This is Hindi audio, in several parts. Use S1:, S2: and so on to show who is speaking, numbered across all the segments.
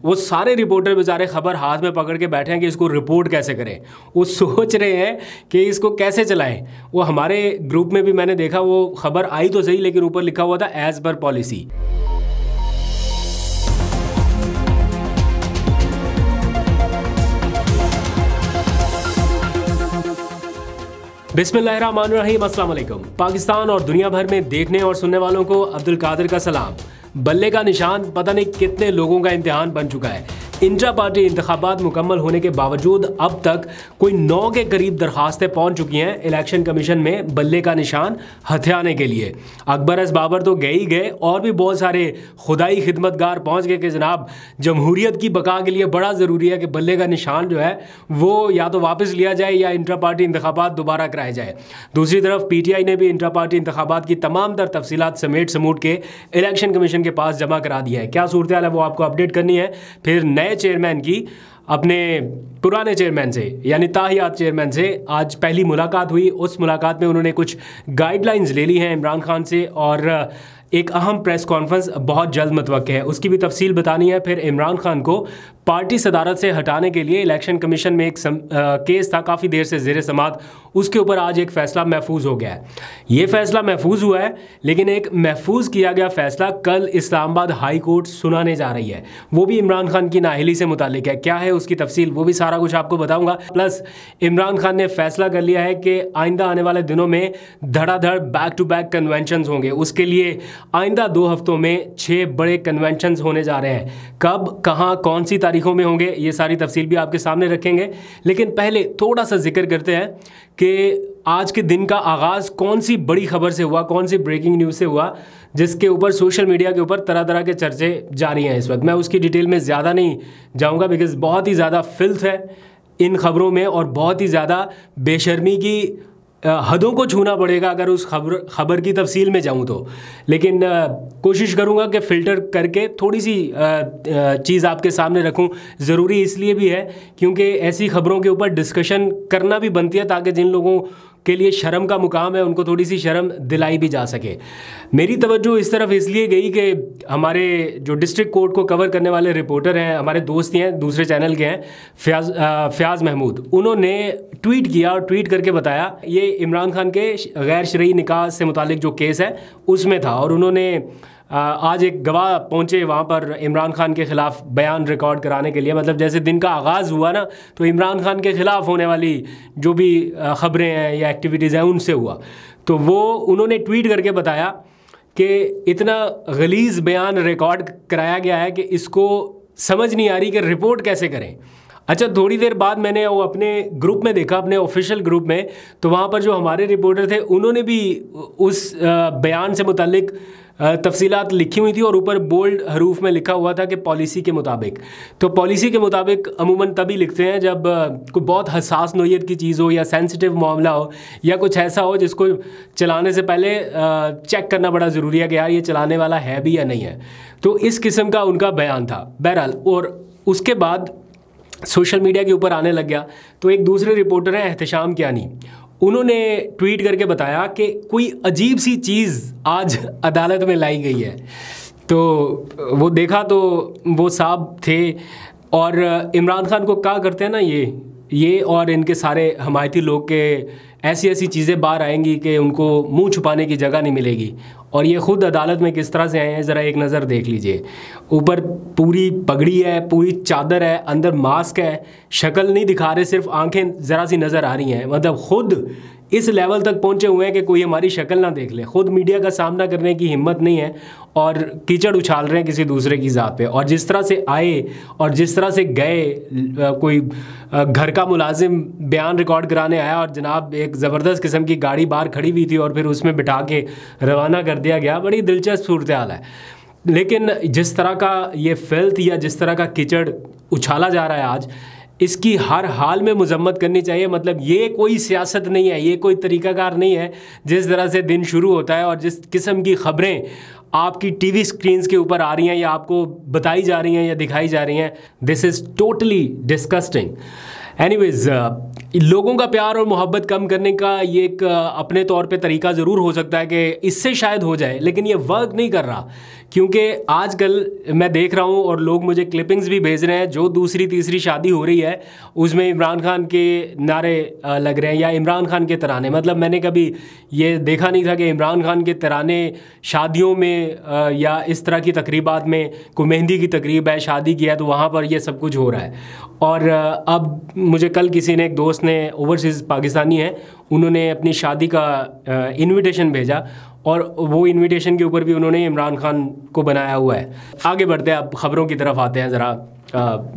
S1: वो सारे रिपोर्टर बेचारे खबर हाथ में पकड़ के बैठे हैं कि इसको रिपोर्ट कैसे करें। वो सोच रहे हैं कि इसको कैसे चलाएं। वो हमारे ग्रुप में भी मैंने देखा, वो खबर आई तो सही लेकिन ऊपर लिखा हुआ था एज पर पॉलिसी। बिस्मिल्लाहिर्रहमानिर्रहीम, अस्सलाम वालेकुम। पाकिस्तान और दुनिया भर में देखने और सुनने वालों को अब्दुल कादिर का सलाम। बल्ले का निशान पता नहीं कितने लोगों का इम्तिहान बन चुका है। इंट्रा पार्टी इंतखाबात मुकम्मल होने के बावजूद अब तक कोई 9 के करीब दरखास्तें पहुंच चुकी हैं इलेक्शन कमीशन में बल्ले का निशान हथियाने के लिए। अकबर अस बाबर तो गए ही गए और भी बहुत सारे खुदाई खिदमतगार पहुंच गए कि जनाब जमहूरियत की बका के लिए बड़ा ज़रूरी है कि बल्ले का निशान जो है वो या तो वापस लिया जाए या इंट्रा पार्टी इंतखाबात दोबारा कराए जाए। दूसरी तरफ PTI ने भी इंट्रा पार्टी इंतखाबात की तमाम तर तफसीलात समेट समूट के इलेक्शन कमीशन के पास जमा करा दी है। क्या सूरत हाल है वो आपको अपडेट करनी है। फिर नए चेयरमैन की अपने पुराने चेयरमैन से यानी ताहियात चेयरमैन से आज पहली मुलाकात हुई। उस मुलाकात में उन्होंने कुछ गाइडलाइंस ले ली हैं इमरान खान से और एक अहम प्रेस कॉन्फ्रेंस बहुत जल्द मुतवक्के है, उसकी भी तफसील बतानी है। फिर इमरान खान को पार्टी सदारत से हटाने के लिए इलेक्शन कमीशन में एक केस था काफ़ी देर से ज़ेर समात, उसके ऊपर आज एक फ़ैसला महफूज हो गया है। ये फ़ैसला महफूज हुआ है लेकिन एक महफूज किया गया फ़ैसला कल इस्लामाबाद हाई कोर्ट सुनाने जा रही है, वो भी इमरान खान की नाअहली से मुतालिक है। क्या है उसकी तफसील वो भी सारा कुछ आपको बताऊँगा। प्लस इमरान खान ने फ़ैसला कर लिया है कि आइंदा आने वाले दिनों में धड़ाधड़ बैक टू बैक कन्वेंशन होंगे। उसके लिए आइंदा 2 हफ्तों में 6 बड़े कन्वेंशन होने जा रहे हैं। कब, कहाँ, कौन सी तारीखों में होंगे ये सारी तफसील भी आपके सामने रखेंगे। लेकिन पहले थोड़ा सा जिक्र करते हैं कि आज के दिन का आगाज़ कौन सी बड़ी खबर से हुआ, कौन सी ब्रेकिंग न्यूज़ से हुआ जिसके ऊपर सोशल मीडिया के ऊपर तरह तरह के चर्चे जारी हैं इस वक्त। मैं उसकी डिटेल में ज़्यादा नहीं जाऊँगा बिकॉज़ बहुत ही ज़्यादा फिल्थ है इन खबरों में और बहुत ही ज़्यादा बेशर्मी की हदों को छूना पड़ेगा अगर उस खबर की तफसील में जाऊं तो। लेकिन कोशिश करूंगा कि फ़िल्टर करके थोड़ी सी चीज़ आपके सामने रखूं। ज़रूरी इसलिए भी है क्योंकि ऐसी खबरों के ऊपर डिस्कशन करना भी बनती है ताकि जिन लोगों के लिए शर्म का मुकाम है उनको थोड़ी सी शर्म दिलाई भी जा सके। मेरी तवज्जो इस तरफ इसलिए गई कि हमारे जो डिस्ट्रिक्ट कोर्ट को कवर करने वाले रिपोर्टर हैं, हमारे दोस्त हैं, दूसरे चैनल के हैं, फ़याज़ महमूद, उन्होंने ट्वीट किया और ट्वीट करके बताया ये इमरान खान के गैर शरई निकाह से मुतालिक जो केस है उसमें था। और उन्होंने आज एक गवाह पहुंचे वहाँ पर इमरान खान के ख़िलाफ़ बयान रिकॉर्ड कराने के लिए। मतलब जैसे दिन का आगाज़ हुआ ना तो इमरान खान के ख़िलाफ़ होने वाली जो भी ख़बरें हैं या एक्टिविटीज़ हैं उनसे हुआ। तो वो उन्होंने ट्वीट करके बताया कि इतना गलीज़ बयान रिकॉर्ड कराया गया है कि इसको समझ नहीं आ रही कि रिपोर्ट कैसे करें। अच्छा, थोड़ी देर बाद मैंने वो अपने ग्रुप में देखा, अपने ऑफिशियल ग्रुप में, तो वहाँ पर जो हमारे रिपोर्टर थे उन्होंने भी उस बयान से मुतालिक तफसीलात लिखी हुई थी और ऊपर बोल्ड हरूफ में लिखा हुआ था कि पॉलिसी के मुताबिक। तो पॉलिसी के मुताबिक अमूमन तभी लिखते हैं जब कोई बहुत हसास नोयत की चीज़ हो या सेंसिटिव मामला हो या कुछ ऐसा हो जिसको चलाने से पहले चेक करना बड़ा ज़रूरी है कि यार ये चलाने वाला है भी या नहीं है। तो इस किस्म का उनका बयान था बहरहाल। और उसके बाद सोशल मीडिया के ऊपर आने लग गया तो एक दूसरे रिपोर्टर हैं एहतशाम कियानी, उन्होंने ट्वीट करके बताया कि कोई अजीब सी चीज़ आज अदालत में लाई गई है। तो वो देखा तो वो साहब थे और इमरान खान को क्या करते हैं ना ये और इनके सारे हमायती लोग के ऐसी ऐसी चीज़ें बाहर आएंगी कि उनको मुंह छुपाने की जगह नहीं मिलेगी। और ये ख़ुद अदालत में किस तरह से आए हैं ज़रा एक नज़र देख लीजिए। ऊपर पूरी पगड़ी है, पूरी चादर है, अंदर मास्क है, शक्ल नहीं दिखा रहे, सिर्फ आंखें ज़रा सी नज़र आ रही हैं। मतलब ख़ुद इस लेवल तक पहुँचे हुए हैं कि कोई हमारी शक्ल ना देख ले। ख़ुद मीडिया का सामना करने की हिम्मत नहीं है और कीचड़ उछाल रहे हैं किसी दूसरे की ज़ात पे। और जिस तरह से आए और जिस तरह से गए, कोई घर का मुलाजिम बयान रिकॉर्ड कराने आया और जनाब एक ज़बरदस्त किस्म की गाड़ी बाहर खड़ी हुई थी और फिर उसमें बिठा के रवाना कर दिया गया। बड़ी दिलचस्प सूरत हाल है। लेकिन जिस तरह का ये फिल्थ या जिस तरह का कीचड़ उछाला जा रहा है आज, इसकी हर हाल में मजम्मत करनी चाहिए। मतलब ये कोई सियासत नहीं है, ये कोई तरीक़ाकार नहीं है जिस तरह से दिन शुरू होता है और जिस किस्म की ख़बरें आपकी टीवी स्क्रीन्स के ऊपर आ रही हैं या आपको बताई जा रही हैं या दिखाई जा रही हैं। This is totally disgusting. Anyways, लोगों का प्यार और मोहब्बत कम करने का ये एक अपने तौर पे तरीका ज़रूर हो सकता है कि इससे शायद हो जाए, लेकिन ये वर्क नहीं कर रहा क्योंकि आजकल मैं देख रहा हूँ और लोग मुझे क्लिपिंग्स भी भेज रहे हैं, जो दूसरी तीसरी शादी हो रही है उसमें इमरान खान के नारे लग रहे हैं या इमरान खान के तराने। मतलब मैंने कभी ये देखा नहीं था कि इमरान खान के तराने शादियों में या इस तरह की तकरीबात में, कोई मेहंदी की तकरीब है, शादी की है, तो वहाँ पर ये सब कुछ हो रहा है। और अब मुझे कल किसी ने, एक दोस्त ने, ओवरसीज़ पाकिस्तानी है, उन्होंने अपनी शादी का इन्विटेशन भेजा और वो इनविटेशन के ऊपर भी उन्होंने इमरान खान को बनाया हुआ है। आगे बढ़ते हैं, अब ख़बरों की तरफ आते हैं ज़रा।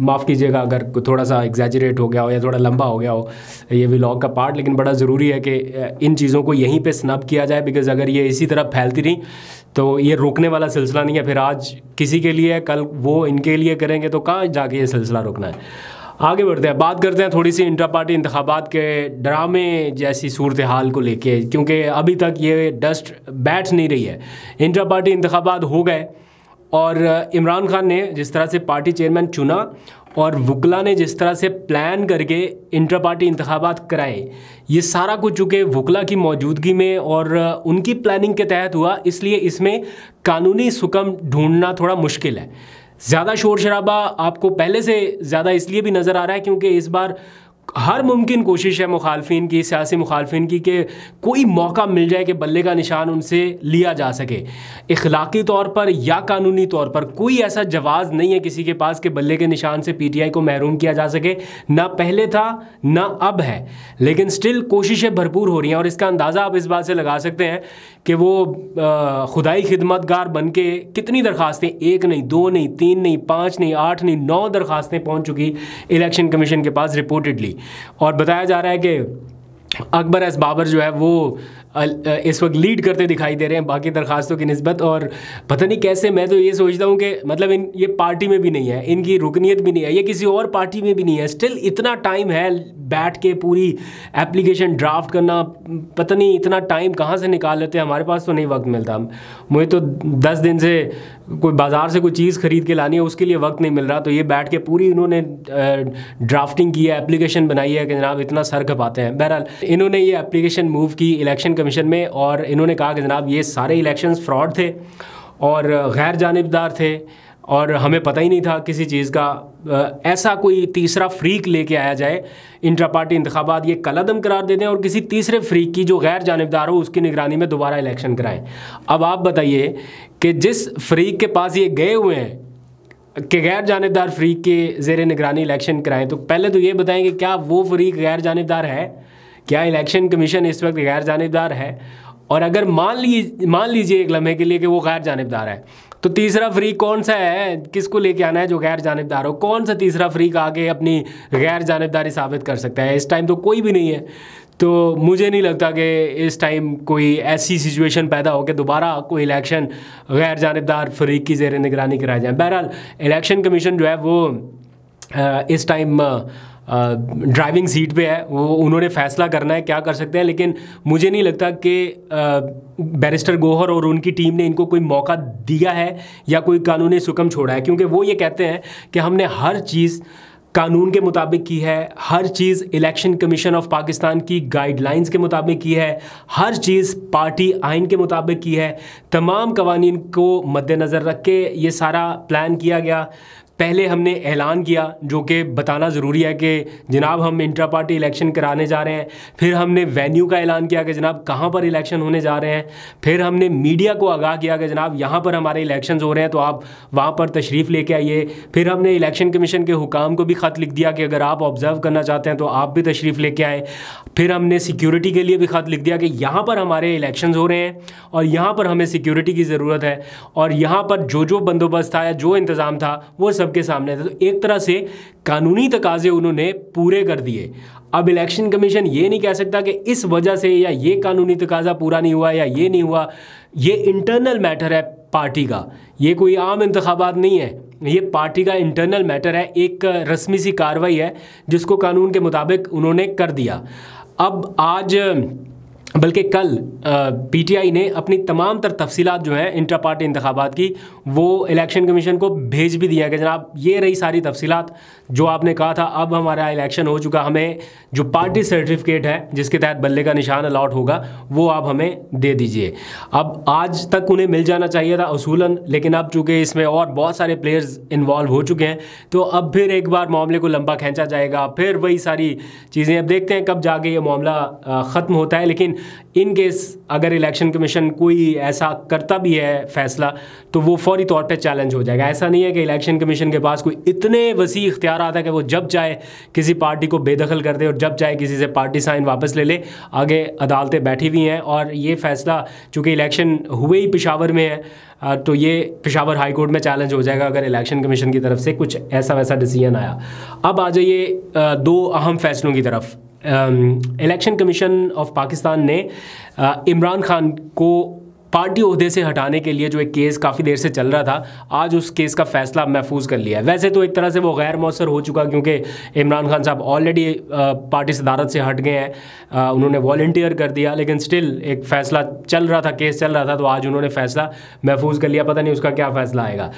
S1: माफ़ कीजिएगा अगर थोड़ा सा एग्जैजरेट हो गया हो या थोड़ा लंबा हो गया हो ये व्लॉग का पार्ट, लेकिन बड़ा ज़रूरी है कि इन चीज़ों को यहीं पे स्नब किया जाए, बिकॉज़ अगर ये इसी तरह फैलती रही तो ये रोकने वाला सिलसिला नहीं है। फिर आज किसी के लिए, कल वो इनके लिए करेंगे तो कहाँ जाके ये सिलसिला रोकना है। आगे बढ़ते हैं, बात करते हैं थोड़ी सी इंट्रा पार्टी इंतखाबात के ड्रामे जैसी सूरत हाल को लेके, क्योंकि अभी तक ये डस्ट बैठ नहीं रही है। इंट्रा पार्टी इंतखाबात हो गए और इमरान खान ने जिस तरह से पार्टी चेयरमैन चुना और वकला ने जिस तरह से प्लान करके इंट्रा पार्टी इंतखाबात कराए, ये सारा कुछ चूँकि वकला की मौजूदगी में और उनकी प्लानिंग के तहत हुआ, इसलिए इसमें कानूनी सुकम ढूंढना थोड़ा मुश्किल है। ज़्यादा शोर शराबा आपको पहले से ज़्यादा इसलिए भी नज़र आ रहा है क्योंकि इस बार हर मुमकिन कोशिश है मुखालफिन की, सियासी मुखालफिन की, कि कोई मौका मिल जाए कि बल्ले का निशान उनसे लिया जा सके। इखलाकी तौर पर या कानूनी तौर पर कोई ऐसा जवाज़ नहीं है किसी के पास कि बल्ले के निशान से पीटीआई को महरूम किया जा सके, ना पहले था ना अब है, लेकिन स्टिल कोशिशें भरपूर हो रही हैं। और इसका अंदाज़ा आप इस बात से लगा सकते हैं कि वो खुदाई खिदमतगार बन के कितनी दरख्वास्तें, 1 नहीं, 2 नहीं, 3 नहीं, 5 नहीं, 8 नहीं, 9 दरख्वास्तें पहुँच चुकी इलेक्शन कमीशन के पास रिपोर्टेडली। और बताया जा रहा है कि अकबर एस बाबर जो है वो इस वक्त लीड करते दिखाई दे रहे हैं बाकी दरखास्तों की निस्बत। और पता नहीं कैसे, मैं तो ये सोचता हूँ कि मतलब ये पार्टी में भी नहीं है, इनकी रुकनीत भी नहीं है, ये किसी और पार्टी में भी नहीं है, स्टिल इतना टाइम है बैठ के पूरी एप्लीकेशन ड्राफ्ट करना। पता नहीं इतना टाइम कहाँ से निकाल लेते हैं, हमारे पास तो नहीं वक्त मिलता। मुझे तो 10 दिन से कोई बाज़ार से कोई चीज़ ख़रीद के लानी है, उसके लिए वक्त नहीं मिल रहा, तो ये बैठ के पूरी इन्होंने ड्राफ्टिंग की है, एप्लीकेशन बनाई है कि जनाब इतना सर खपाते हैं। बहरहाल इन्होंने ये एप्लीकेशन मूव की इलेक्शन कमीशन में और इन्होंने कहा कि जनाब ये सारे इलेक्शंस फ्रॉड थे और गैर जानिबदार थे और हमें पता ही नहीं था किसी चीज़ का। ऐसा कोई तीसरा फ्रीक लेके आया जाए, इंट्रा पार्टी इंतखाबात ये कलअदम करार दे दें और किसी तीसरे फ्रीक की जो गैर जानिबदार हो उसकी निगरानी में दोबारा इलेक्शन कराएं। अब आप बताइए कि जिस फ्रीक के पास ये गए हुए हैं कि गैर जानिबदार फ्रीक के ज़ेर निगरानी इलेक्शन कराएं, तो पहले तो ये बताएं कि क्या वो फ्रीक गैर जानिबदार है, क्या इलेक्शन कमीशन इस वक्त गैर जानिबदार है? और अगर मान लीजिए एक लम्हे के लिए कि वो गैर जानिबदार है, तो तीसरा फ्रीक कौन सा है, किसको लेके आना है जो गैर जानिबदार हो? कौन सा तीसरा फ्रीक आगे अपनी गैर जानिबदारी साबित कर सकता है? इस टाइम तो कोई भी नहीं है। तो मुझे नहीं लगता कि इस टाइम कोई ऐसी सिचुएशन पैदा हो कि दोबारा कोई इलेक्शन गैर जानिबदार फ्रीक की ज़ेर निगरानी कराया जाए। बहरहाल इलेक्शन कमीशन जो है वो इस टाइम ड्राइविंग सीट पे है, वो उन्होंने फ़ैसला करना है क्या कर सकते हैं। लेकिन मुझे नहीं लगता कि बैरिस्टर गौहर और उनकी टीम ने इनको कोई मौका दिया है या कोई कानूनी सुकम छोड़ा है, क्योंकि वो ये कहते हैं कि हमने हर चीज़ कानून के मुताबिक की है, हर चीज़ इलेक्शन कमीशन ऑफ पाकिस्तान की गाइडलाइंस के मुताबिक की है, हर चीज़ पार्टी आइन के मुताबिक की है। तमाम कवानीन को मद्देनज़र रख के ये सारा प्लान किया गया। पहले हमने ऐलान किया, जो कि बताना ज़रूरी है कि जनाब हम इंट्रा पार्टी इलेक्शन कराने जा रहे हैं। फिर हमने वेन्यू का ऐलान किया कि जनाब कहाँ पर इलेक्शन होने जा रहे हैं। फिर हमने मीडिया को आगाह किया कि जनाब यहाँ पर हमारे इलेक्शंस हो रहे हैं, तो आप वहाँ पर तशरीफ़ लेके आइए। फिर हमने इलेक्शन कमीशन के हुकाम को भी ख़त लिख दिया कि अगर आप ऑब्ज़र्व करना चाहते हैं तो आप भी तशरीफ़ लेके आएँ। फिर हमने सिक्योरिटी के लिए भी ख़त लिख दिया कि यहाँ पर हमारे इलेक्शंस हो रहे हैं और यहाँ पर हमें सिक्योरिटी की ज़रूरत है, और यहाँ पर जो बंदोबस्त था या जो इंतज़ाम था वो सबके सामने था। तो एक तरह से कानूनी तकाजे उन्होंने पूरे कर दिए। अब इलेक्शन कमीशन ये नहीं कह सकता कि इस वजह से या ये कानूनी तकाजा पूरा नहीं हुआ या ये नहीं हुआ। ये इंटरनल मैटर है पार्टी का, ये कोई आम इंतखाबात नहीं है, ये पार्टी का इंटरनल मैटर है, एक रस्मी सी कार्रवाई है जिसको कानून के मुताबिक उन्होंने कर दिया। अब आज बल्कि कल पीटीआई ने अपनी तमाम तर तफसीलात जो हैं इंट्रा पार्टी इंतखाबात की वो इलेक्शन कमीशन को भेज भी दिया कि जनाब ये रही सारी तफसीलात जो आपने कहा था, अब हमारा इलेक्शन हो चुका, हमें जो पार्टी सर्टिफिकेट है जिसके तहत बल्ले का निशान अलॉट होगा वो आप हमें दे दीजिए। अब आज तक उन्हें मिल जाना चाहिए था उसूलन, लेकिन अब चूँकि इसमें और बहुत सारे प्लेयर्स इन्वॉल्व हो चुके हैं तो अब फिर एक बार मामले को लंबा खींचा जाएगा, फिर वही सारी चीज़ें। अब देखते हैं कब जाके ये मामला ख़त्म होता है। लेकिन इन केस अगर इलेक्शन कमीशन कोई ऐसा करता भी है फैसला तो वो फौरी तौर पे चैलेंज हो जाएगा। ऐसा नहीं है कि इलेक्शन कमीशन के पास कोई इतने वसी इख्तियार आता है कि वो जब चाहे किसी पार्टी को बेदखल कर दे और जब चाहे किसी से पार्टी साइन वापस ले ले। आगे अदालतें बैठी हुई हैं और ये फैसला चूँकि इलेक्शन हुए ही पेशावर में है तो ये पेशावर हाई कोर्ट में चैलेंज हो जाएगा अगर इलेक्शन कमीशन की तरफ से कुछ ऐसा वैसा डिसीजन आया। अब आ जाइए दो अहम फैसलों की तरफ। इलेक्शन कमीशन ऑफ पाकिस्तान ने इमरान खान को पार्टी ओहदे से हटाने के लिए जो एक केस काफ़ी देर से चल रहा था, आज उस केस का फैसला महफूज कर लिया है। वैसे तो एक तरह से वो गैर मौसर हो चुका क्योंकि इमरान खान साहब ऑलरेडी पार्टी सदारत से हट गए हैं, उन्होंने वॉलंटियर कर दिया, लेकिन स्टिल एक फ़ैसला चल रहा था, केस चल रहा था, तो आज उन्होंने फ़ैसला महफूज कर लिया। पता नहीं उसका क्या फ़ैसला आएगा।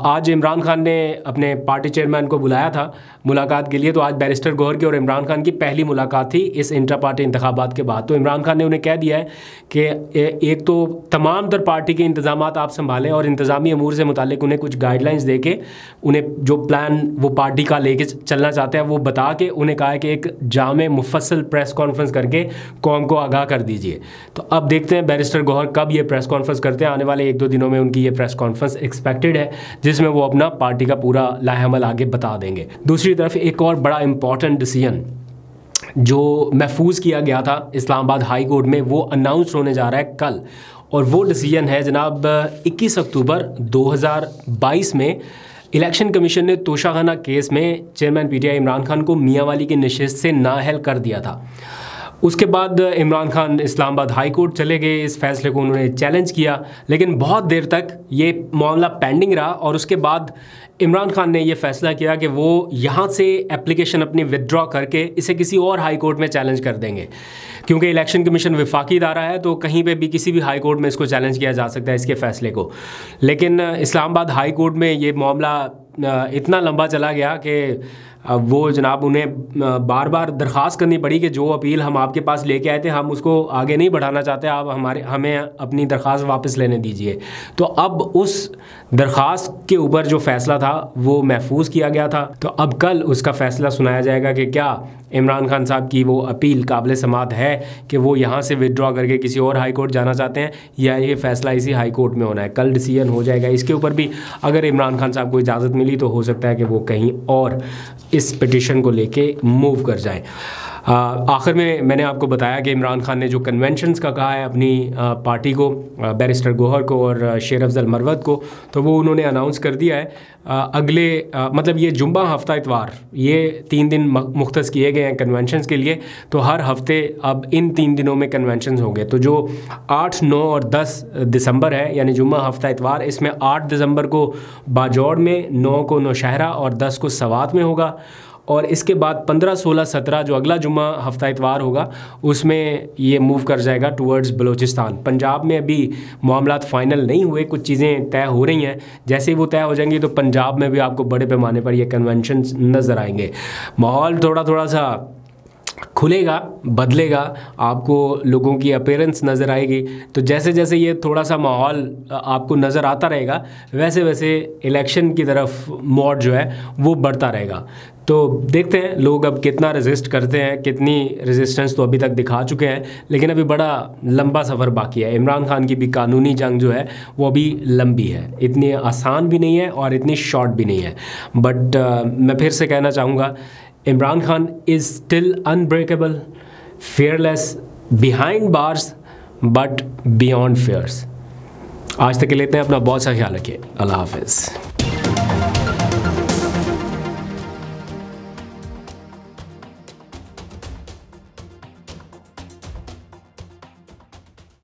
S1: आज इमरान खान ने अपने पार्टी चेयरमैन को बुलाया था मुलाकात के लिए, तो आज बैरिस्टर गौहर की और इमरान खान की पहली मुलाकात थी इस इंट्रा पार्टी इंतखाबात के बाद। तो इमरान खान ने उन्हें कह दिया है कि एक तो तमाम तर पार्टी के इंतजामात आप संभालें और इंतज़ामी अमूर से मुतालिक उन्हें कुछ गाइडलाइंस दे के उन्हें जो प्लान वो पार्टी का लेके चलना चाहते हैं वो बता के उन्हें कहा है कि एक जामे मुफस्सल प्रेस कॉन्फ्रेंस करके कौम को आगाह कर दीजिए। तो अब देखते हैं बैरिस्टर गौहर कब ये प्रेस कॉन्फ्रेंस करते हैं। आने वाले 1-2 दिनों में उनकी ये प्रेस कॉन्फ्रेंस एक्सपेक्टेड है जिसमें वो अपना पार्टी का पूरा लाहेअमल आगे बता देंगे। दूसरी तरफ एक और बड़ा इंपॉर्टेंट डिसीजन जो महफूज किया गया था इस्लामाबाद हाई कोर्ट में वो अनाउंस होने जा रहा है कल, और वो डिसीजन है जनाब 21 अक्टूबर 2022 में इलेक्शन कमीशन ने तोशाखाना केस में चेयरमैन पीटीआई इमरान खान को मियांवाली की नशिस्त से नाअहल कर दिया था। उसके बाद इमरान खान इस्लामाबाद हाई कोर्ट चले गए, इस फैसले को उन्होंने चैलेंज किया, लेकिन बहुत देर तक ये मामला पेंडिंग रहा और उसके बाद इमरान खान ने ये फ़ैसला किया कि वो यहाँ से एप्लीकेशन अपनी विदड्रॉ करके इसे किसी और हाई कोर्ट में चैलेंज कर देंगे, क्योंकि इलेक्शन कमीशन वफाकी इदारा है तो कहीं पे भी किसी भी हाई कोर्ट में इसको चैलेंज किया जा सकता है इसके फ़ैसले को। लेकिन इस्लामाबाद हाई कोर्ट में ये मामला इतना लंबा चला गया कि वो जनाब उन्हें बार बार दरख्वास्त करनी पड़ी कि जो अपील हम आपके पास लेके आए थे हम उसको आगे नहीं बढ़ाना चाहते, आप हमें अपनी दरख्वास्त वापस लेने दीजिए। तो अब उस दरख्वास्त के ऊपर जो फ़ैसला था वो महफूज किया गया था, तो अब कल उसका फ़ैसला सुनाया जाएगा कि क्या इमरान खान साहब की वो अपील काबिल समात है कि वो यहाँ से विदड्रॉ करके किसी और हाई कोर्ट जाना चाहते हैं या ये फ़ैसला इसी हाई कोर्ट में होना है। कल डिसीजन हो जाएगा इसके ऊपर भी। अगर इमरान खान साहब को इजाज़त मिली तो हो सकता है कि वो कहीं और इस पिटीशन को लेके मूव कर जाएं। आखिर में मैंने आपको बताया कि इमरान खान ने जो कन्वेंशंस का कहा है अपनी पार्टी को, बैरिस्टर गौहर को और शेर अफजल मरवत को, तो वो उन्होंने अनाउंस कर दिया है अगले मतलब ये जुम्मा हफ्ता इतवार ये 3 दिन मुख्तस किए गए हैं कन्वेंशंस के लिए। तो हर हफ्ते अब इन 3 दिनों में कन्वेंशंस होंगे। तो जो 8, 9 और 10 दिसंबर है यानी जुम्मा हफ्ता इतवार, इसमें 8 दिसंबर को बाजौड़ में, 9 को नौशहरा और 10 को सवात में होगा। और इसके बाद 15, 16, 17 जो अगला जुम्मा हफ्ता इतवार होगा उसमें ये मूव कर जाएगा टूवर्ड्स बलूचिस्तान। पंजाब में अभी मामलात फ़ाइनल नहीं हुए, कुछ चीज़ें तय हो रही हैं, जैसे ही वो तय हो जाएंगी तो पंजाब में भी आपको बड़े पैमाने पर ये कन्वेंशन नज़र आएंगे। माहौल थोड़ा सा खुलेगा, बदलेगा, आपको लोगों की अपीयरेंस नज़र आएगी। तो जैसे जैसे ये थोड़ा सा माहौल आपको नज़र आता रहेगा वैसे वैसे इलेक्शन की तरफ मोड जो है वो बढ़ता रहेगा। तो देखते हैं लोग अब कितना रेजिस्ट करते हैं, कितनी रेजिस्टेंस तो अभी तक दिखा चुके हैं, लेकिन अभी बड़ा लंबा सफ़र बाकी है। इमरान खान की भी कानूनी जंग जो है वो अभी लंबी है, इतनी आसान भी नहीं है और इतनी शॉर्ट भी नहीं है। बट मैं फिर से कहना चाहूँगा Imran Khan is still unbreakable, fearless, behind bars but beyond fears। आज तक के लेते हैं, अपना बहुत सा ख्याल रखिए। अल्लाह हाफ़िज़।